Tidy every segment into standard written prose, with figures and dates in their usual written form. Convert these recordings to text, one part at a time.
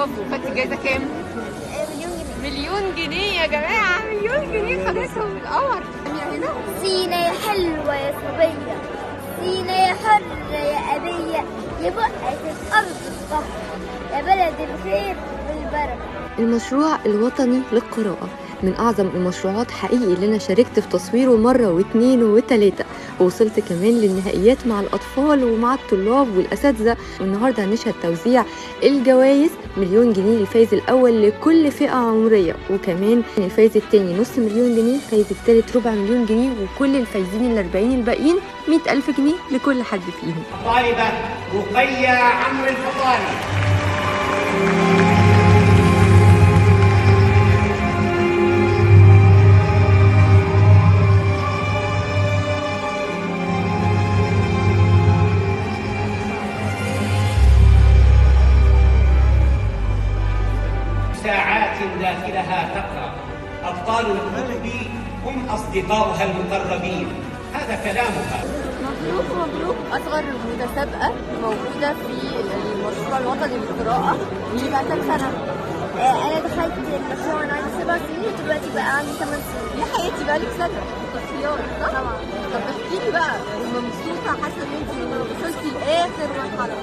برافو. خدتي الجايزه كام؟ مليون جنيه يا جماعه، مليون جنيه خدتهم من القمر. هنا سينا يا حلوة يا صبية، سينا يا حرة يا أبية، يا بقعة الأرض الطهر، يا بلد الخير والبركة. المشروع الوطني للقراءة من أعظم المشروعات حقيقي اللي أنا شاركت في تصويره مرة واثنين وثلاثة، ووصلت كمان للنهائيات مع الأطفال ومع الطلاب والأساتذة. والنهاردة هنشهد توزيع الجوائز، مليون جنيه للفايز الأول لكل فئة عمرية، وكمان الفايز الثاني نص مليون جنيه، الفايز الثالث ربع مليون جنيه، وكل الفايزين ال40 الباقيين 100,000 جنيه لكل حد فيهم. طالبة رقية عمرو الفطاني. ساعات داخلها تقرأ، أبطال الكتب هم أصدقاؤها المقربين. هذا كلامها. مبروك مبروك. أصغر متسابقة موجودة في المشروع الوطني للقراءة. دي بقى كام سنة؟ أنا دخلت المشروع وأنا عندي 7 سنين، ودلوقتي بقى عندي 8 سنين. يا حياتي بقالك سنة في التصفيات صح؟ طبعا. طب احكي لي بقى، مبسوطة حاسة إن أنت وصلتي لآخر مرحلة؟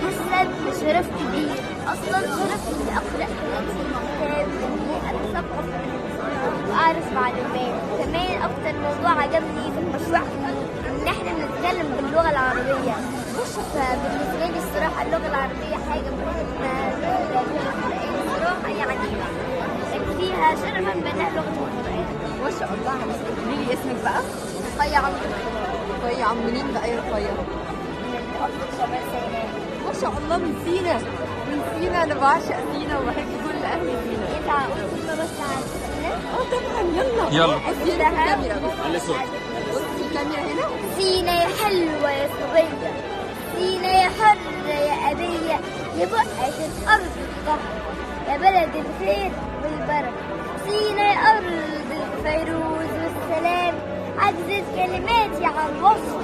حاسة بشرف كبير، أصلا شرف إني أقرأ كلام الكتاب، إني أتثقف وأعرف معلومات. كمان أكتر موضوع عجبني في المشروع إن إحنا بنتكلم باللغة العربية. فبالنسبة لي الصراحة اللغة العربية حاجة مهمة الصراحة، يعني فيها شرفا بأنها لغة القرآن. ما شاء الله عليك. قولي لي اسمك بقى؟ رقية عمرو. رقية عمرو. منين بقى يا رقية؟ من محافظة شمال سيناء. ما شاء الله، من سينا. من سينا. أنا بعشق سينا وبحب كل أهل سينا. ينفع أقول كلمة بس عن سيناء؟ طبعا. يلا بصي الكاميرا. بصي الكاميرا هنا. سينا يا حلوة يا صبية، سينا يا حرة يا أبية، يا بقعة الأرض الطهر، يا بلد الخير والبركة. سينا يا أرض الفيروز والسلام، عجزت كلماتي عن وصف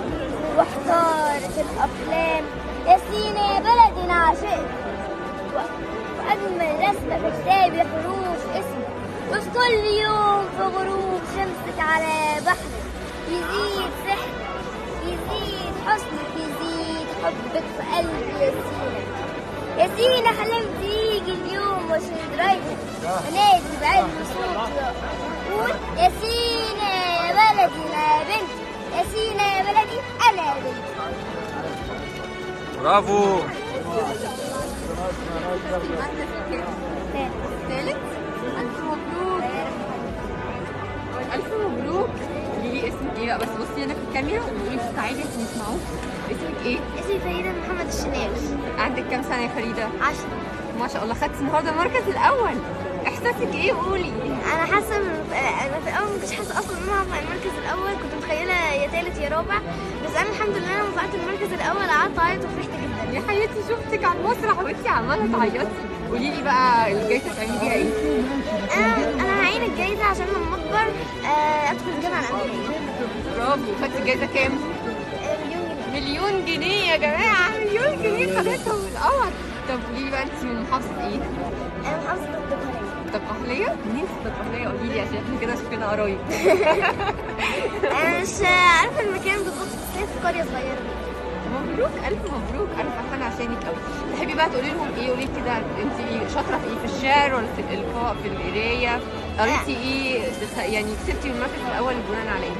واحتارت الأقلام. يا سينا يا بلدنا عشقت، وأجمل رسمة في كتابي حروف اسمك، وفي كل يوم في غروب شمسك على بحرك يزيد سحر، يزيد حسنك، يزيد حبك في قلبي. يا سينا يا سينا حلمت يجي اليوم واشد رايتك ونادي بعلم صوتي وأقول يا سينا يا بلدي يا بنتي، يا سينا يا بلدي أنا يا بنتي. برافو. ثالث. ألف مبروك. ألف مبروك. قولي لي اسمك إيه بقى؟ بس بصي هنا في الكاميرا وقولي بصوت عالي عشان يسمعوك. اسمك إيه؟ اسمي فريدة محمد الشناوي. عندك كام سنة يا فريدة؟ 10. ما شاء الله. خدتي النهارده المركز الأول. إحساسك إيه؟ قولي. انا حاسه انا في الاول ما كنتش حاسه اصلا ان انا هطلع المركز الاول، كنت متخيله يا ثالث يا رابع، بس انا الحمد لله لما طلعت المركز الاول قعدت اعيط وفرحت جدا. يا حياتي شفتك على المسرح وانتي عمالة تعيطي. قولي لي بقى الجايزة تعملي بيها إيه؟ انا هعين الجايزه عشان لما اكبر ادخل الجامعه الامريكيه. برافو. خدتي الجايزة كام؟ مليون جنيه يا جماعة، مليون جنيه خدتهم من القمر. طب قولي لي بقى انتي من محافظة ايه؟ انا محافظه الدقهليه. الدقهلية؟ منين في الدقهلية؟ قولي لي عشان احنا كده شكلنا قرايب. انا مش عارفه المكان بالظبط، بس هي في قريه صغيره. مبروك. ألف مبروك. أنا فرحانة عشانك أوي. تحبي بقى تقولي لهم إيه؟ قولي كده أنتِ شاطرة في إيه؟ في الشعر ولا في الإلقاء، في القراية؟ قريتي إيه؟ يعني كسبتي المركز الأول بناء على إيه؟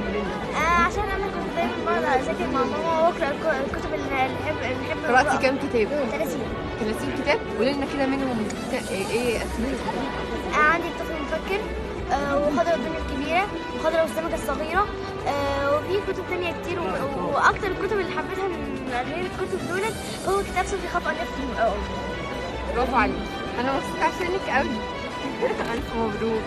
عشان انا كنت دايما بقعد اذاكر مع ماما واقرا الكتب اللي بنحب قرأتي كام كتاب؟ 30. 30 كتاب؟ قولي لنا كده منهم إيه أسمائهم؟ عندي الطفل المفكر، وخضرة الدنيا الكبيرة، وخضرة والسمكة الصغيرة، وفي كتب تانية كتير. وأكتر الكتب اللي حبيتها من غير الكتب دولت هو كتاب صوفي خطأ نفسي. برافو عليك. أنا مبسوطة عشانك قوي. ألف مبروك.